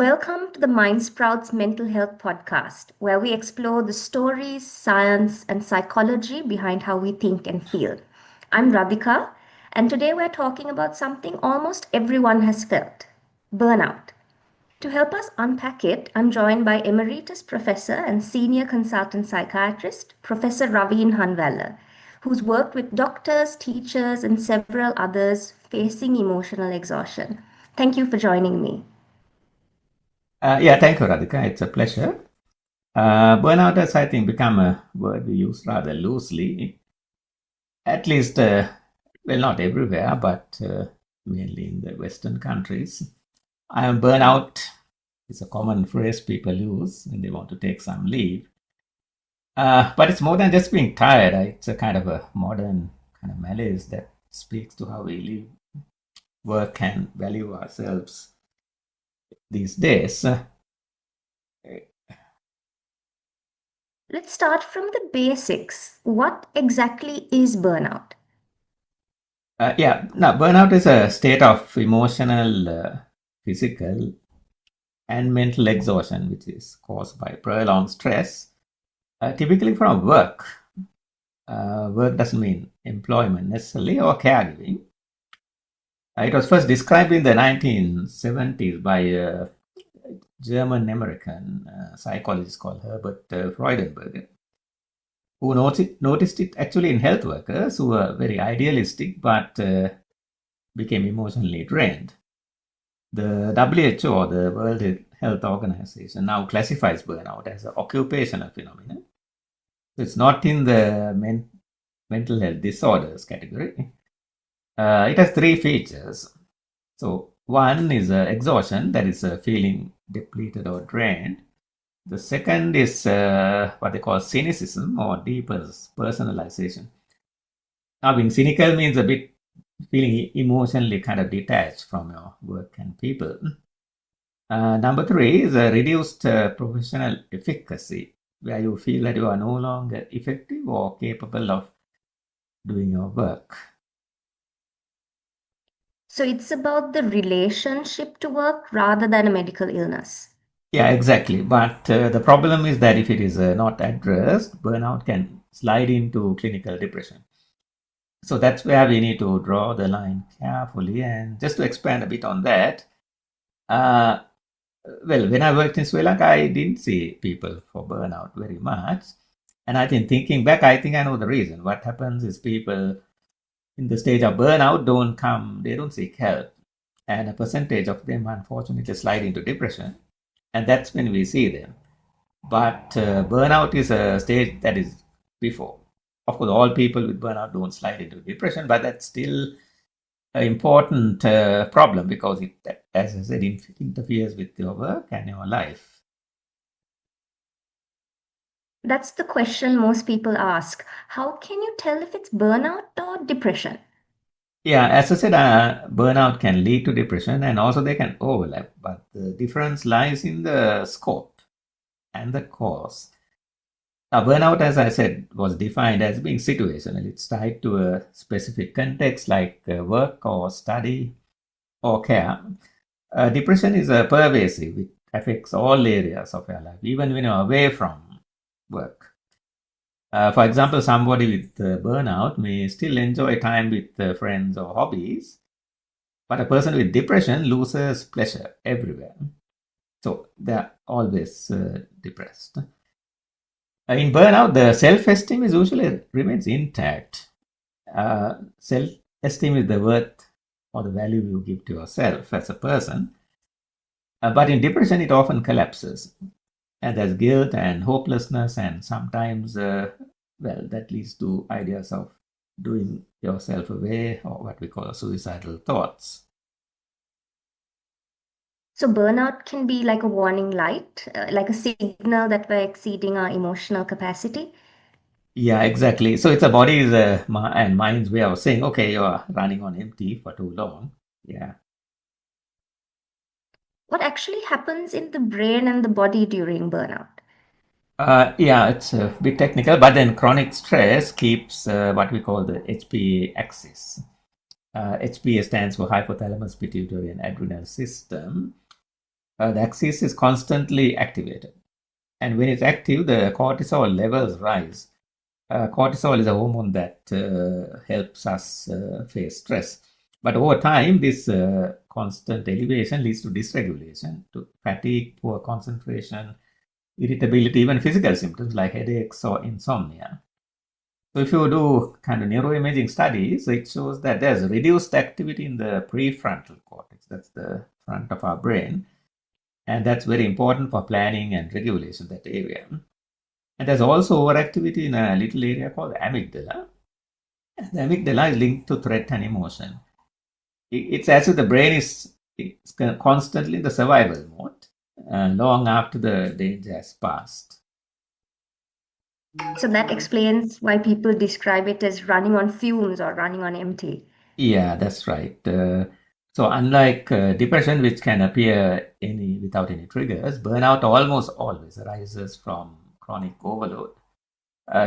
Welcome to the Mind Sprouts Mental Health Podcast, where we explore the stories, science, and psychology behind how we think and feel. I'm Radhika, and today we're talking about something almost everyone has felt: burnout. To help us unpack it, I'm joined by Emeritus Professor and Senior Consultant Psychiatrist, Professor Raveen Hanwella, who's worked with doctors, teachers, and several others facing emotional exhaustion. Thank you for joining me. Thank you, Radhika. It's a pleasure. Burnout has, I think, become a word we use rather loosely, at least, not everywhere, but mainly in the Western countries. I am burnout is a common phrase people use when they want to take some leave. But it's more than just being tired. It's a kind of a modern kind of malaise that speaks to how we live, work, and value ourselves these days. Let's start from the basics. What exactly is burnout? Now burnout is a state of emotional, physical, and mental exhaustion, which is caused by prolonged stress, typically from work. Work doesn't mean employment necessarily or caregiving. It was first described in the 1970s by a German American psychologist called Herbert Freudenberger, who noticed it actually in health workers who were very idealistic but became emotionally drained. The WHO, or the World Health Organization, now classifies burnout as an occupational phenomenon. So it's not in the mental health disorders category. It has three features. So one is exhaustion, that is feeling depleted or drained. The second is what they call cynicism, or depersonalization. Now, being cynical means a bit feeling emotionally kind of detached from your work and people. Number three is a reduced professional efficacy, where you feel that you are no longer effective or capable of doing your work. So it's about the relationship to work rather than a medical illness. Yeah, exactly. But the problem is that if it is not addressed, burnout can slide into clinical depression. So that's where we need to draw the line carefully. And just to expand a bit on that, uh, when I worked in Sri Lanka, I didn't see people for burnout very much. And I think thinking back, I think I know the reason. What happens is people in the stage of burnout they don't seek help. And a percentage of them, unfortunately, slide into depression. And that's when we see them. But burnout is a stage that is before. Of course, all people with burnout don't slide into depression, but that's still an important problem because it, as I said, interferes with your work and your life. That's the question most people ask. How can you tell if it's burnout or depression? Yeah, as I said, burnout can lead to depression and also they can overlap, but the difference lies in the scope and the cause. Now, burnout, as I said, was defined as being situational. It's tied to a specific context like work or study or care. Depression is pervasive. It affects all areas of your life, even when you're away from work. For example, somebody with burnout may still enjoy time with friends or hobbies, but a person with depression loses pleasure everywhere. So they're always depressed. In burnout, the self-esteem is usually remains intact. Self-esteem is the worth or the value you give to yourself as a person. But in depression, it often collapses. And there's guilt and hopelessness, and sometimes, that leads to ideas of doing yourself away, or what we call suicidal thoughts. So burnout can be like a warning light, like a signal that we're exceeding our emotional capacity. Yeah, exactly. So it's a body's and mind's way of saying, okay, you're running on empty for too long. Yeah. What actually happens in the brain and the body during burnout? It's a bit technical, but then chronic stress keeps what we call the HPA axis. HPA stands for hypothalamus pituitary and adrenal system. the axis is constantly activated. And when it's active, the cortisol levels rise. Cortisol is a hormone that helps us face stress. But over time, this constant elevation leads to dysregulation, to fatigue, poor concentration, irritability, even physical symptoms like headaches or insomnia. So if you do kind of neuroimaging studies, it shows that there's reduced activity in the prefrontal cortex. That's the front of our brain. And that's very important for planning and regulation, that area. And there's also overactivity in a little area called the amygdala. And the amygdala is linked to threat and emotion. It's as if the brain is constantly in the survival mode long after the danger has passed. So that explains why people describe it as running on fumes or running on empty. Yeah, that's right. So unlike depression, which can appear without any triggers, burnout almost always arises from chronic overload,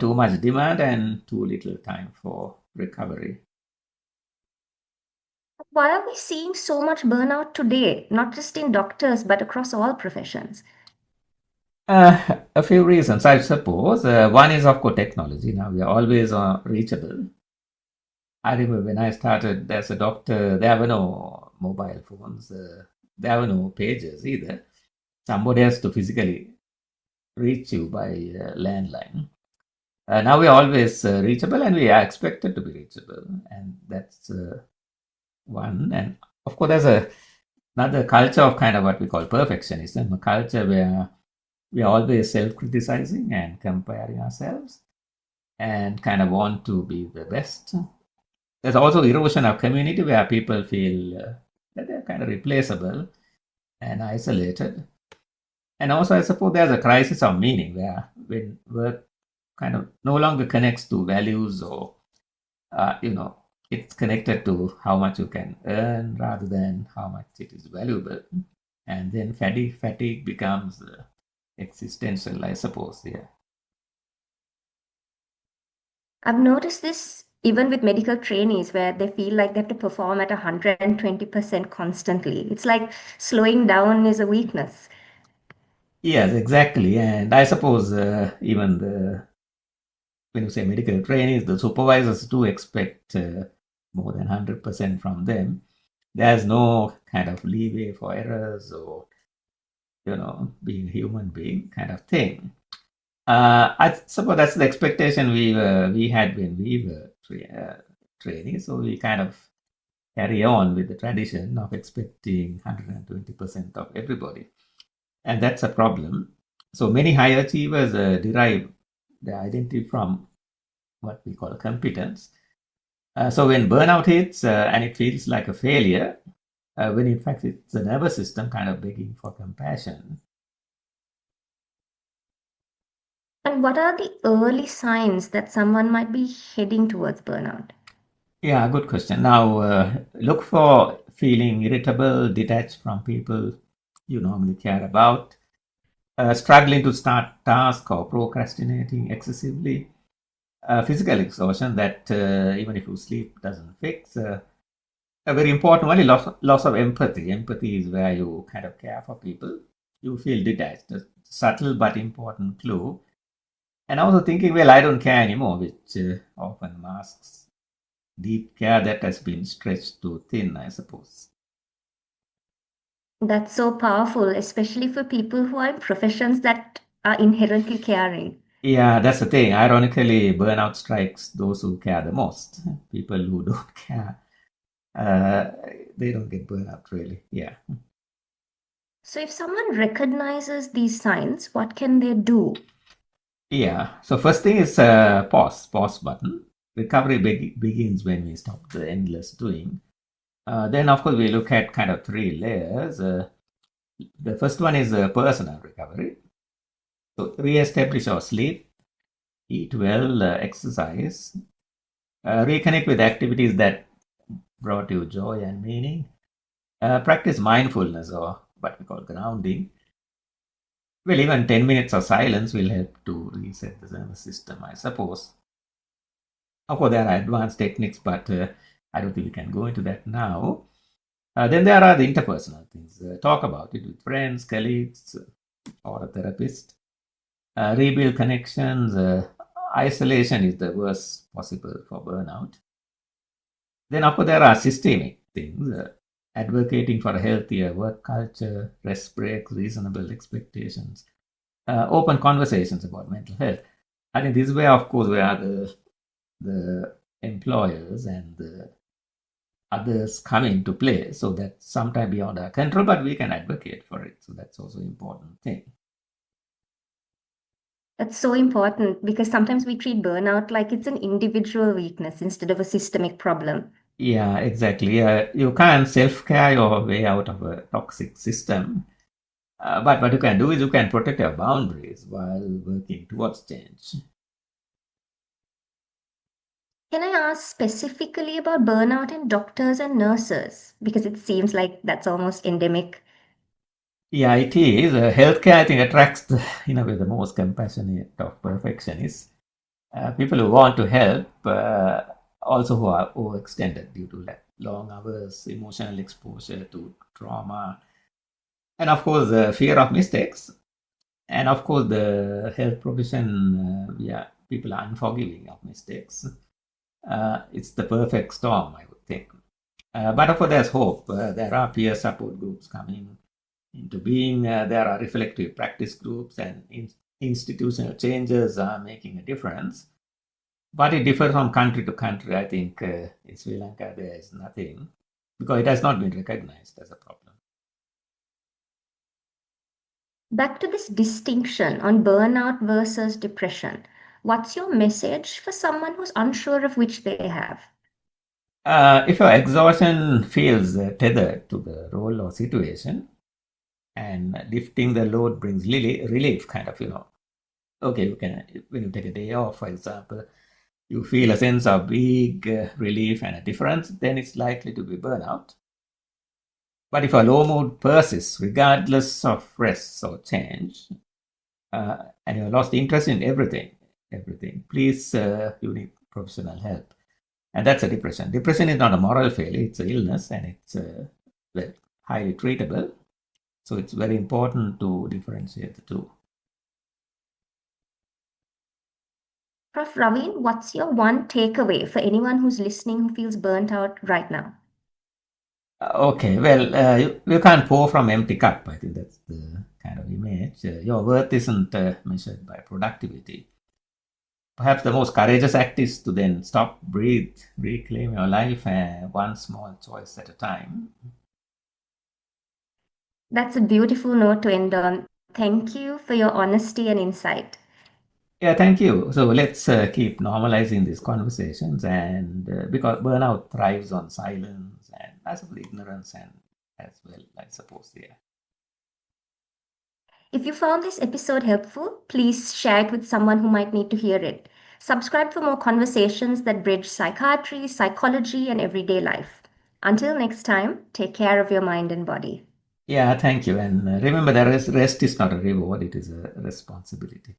too much demand, and too little time for recovery. Why are we seeing so much burnout today, not just in doctors, but across all professions? A few reasons, I suppose. One is, of course, technology. Now we are always reachable. I remember when I started as a doctor, there were no mobile phones, there were no pages either. Somebody has to physically reach you by landline. Now we are always reachable, and we are expected to be reachable, and that's one. And of course, there's another culture of kind of what we call perfectionism, a culture where we are always self-criticizing and comparing ourselves and kind of want to be the best. There's also erosion of community where people feel that they're kind of replaceable and isolated. And also, I suppose there's a crisis of meaning where when work kind of no longer connects to values or, it's connected to how much you can earn rather than how much it is valuable. And then fatigue becomes existential, I suppose. Yeah. I've noticed this even with medical trainees where they feel like they have to perform at 120% constantly. It's like slowing down is a weakness. Yes, exactly. And I suppose even when you say medical trainees, the supervisors do expect more than 100% from them. There's no kind of leeway for errors or, being a human being kind of thing. I suppose that's the expectation we had when we were trainees. So we kind of carry on with the tradition of expecting 120% of everybody. And that's a problem. So many high achievers derive their identity from what we call competence. So when burnout hits and it feels like a failure, when in fact it's the nervous system kind of begging for compassion. And what are the early signs that someone might be heading towards burnout? Yeah, good question. Now, look for feeling irritable, detached from people you normally care about, struggling to start tasks or procrastinating excessively, physical exhaustion that even if you sleep doesn't fix. A very important one is loss of empathy. Empathy is where you kind of care for people. You feel detached. A subtle but important clue. And also thinking, well, I don't care anymore, which often masks deep care that has been stretched too thin, I suppose. That's so powerful, especially for people who are in professions that are inherently caring. Yeah, that's the thing. Ironically, burnout strikes those who care the most. People who don't care, uh, they don't get burnout really. Yeah. So, if someone recognizes these signs, what can they do? Yeah. So first thing is pause button. Recovery begins when we stop the endless doing. Then of course we look at kind of three layers. The first one is personal recovery. So re-establish our sleep, eat well, exercise, reconnect with activities that brought you joy and meaning. Practice mindfulness or what we call grounding. Well, even 10 minutes of silence will help to reset the nervous system, I suppose. Of course, there are advanced techniques, but I don't think we can go into that now. Then there are the interpersonal things. Talk about it with friends, colleagues, or a therapist. Rebuild connections. Isolation is the worst possible for burnout. Then, of course, there are systemic things. Advocating for a healthier work culture, rest breaks, reasonable expectations, open conversations about mental health. I think this way, of course, where the employers and the others come into play. So that's sometimes beyond our control, but we can advocate for it. So that's also an important thing. That's so important because sometimes we treat burnout like it's an individual weakness instead of a systemic problem. Yeah, exactly. You can't self-care your way out of a toxic system. But what you can do is you can protect your boundaries while working towards change. Can I ask specifically about burnout in doctors and nurses? Because it seems like that's almost endemic. Yeah, it is. Healthcare, I think, attracts, in a way, the most compassionate of perfectionists. People who want to help, also who are overextended due to long hours, emotional exposure to trauma, and of course, the fear of mistakes. And of course, the health profession, yeah, people are unforgiving of mistakes. It's the perfect storm, I would think. But of course, there's hope. There are peer support groups coming into being. There are reflective practice groups, and institutional changes are making a difference. But it differs from country to country. I think in Sri Lanka there is nothing because it has not been recognized as a problem. Back to this distinction on burnout versus depression. What's your message for someone who's unsure of which they have? If your exhaustion feels tethered to the role or situation, and lifting the load brings relief, kind of, okay, you can, when you take a day off, for example, you feel a sense of big relief and a difference, then it's likely to be burnout. But if a low mood persists, regardless of rest or change, and you have lost interest in everything, please, you need professional help. And that's a depression. Depression is not a moral failure, it's an illness, and it's well, highly treatable. So it's very important to differentiate the two. Prof. Raveen, what's your one takeaway for anyone who's listening who feels burnt out right now? Okay, well, you can't pour from empty cup. I think that's the kind of image. Your worth isn't measured by productivity. Perhaps the most courageous act is to then stop, breathe, reclaim your life one small choice at a time. That's a beautiful note to end on. Thank you for your honesty and insight. Yeah, thank you. So let's keep normalizing these conversations, and because burnout thrives on silence and possibly ignorance, and as well, I suppose, yeah. If you found this episode helpful, please share it with someone who might need to hear it. Subscribe for more conversations that bridge psychiatry, psychology, and everyday life. Until next time, take care of your mind and body. Yeah, thank you. And remember that rest is not a reward, it is a responsibility.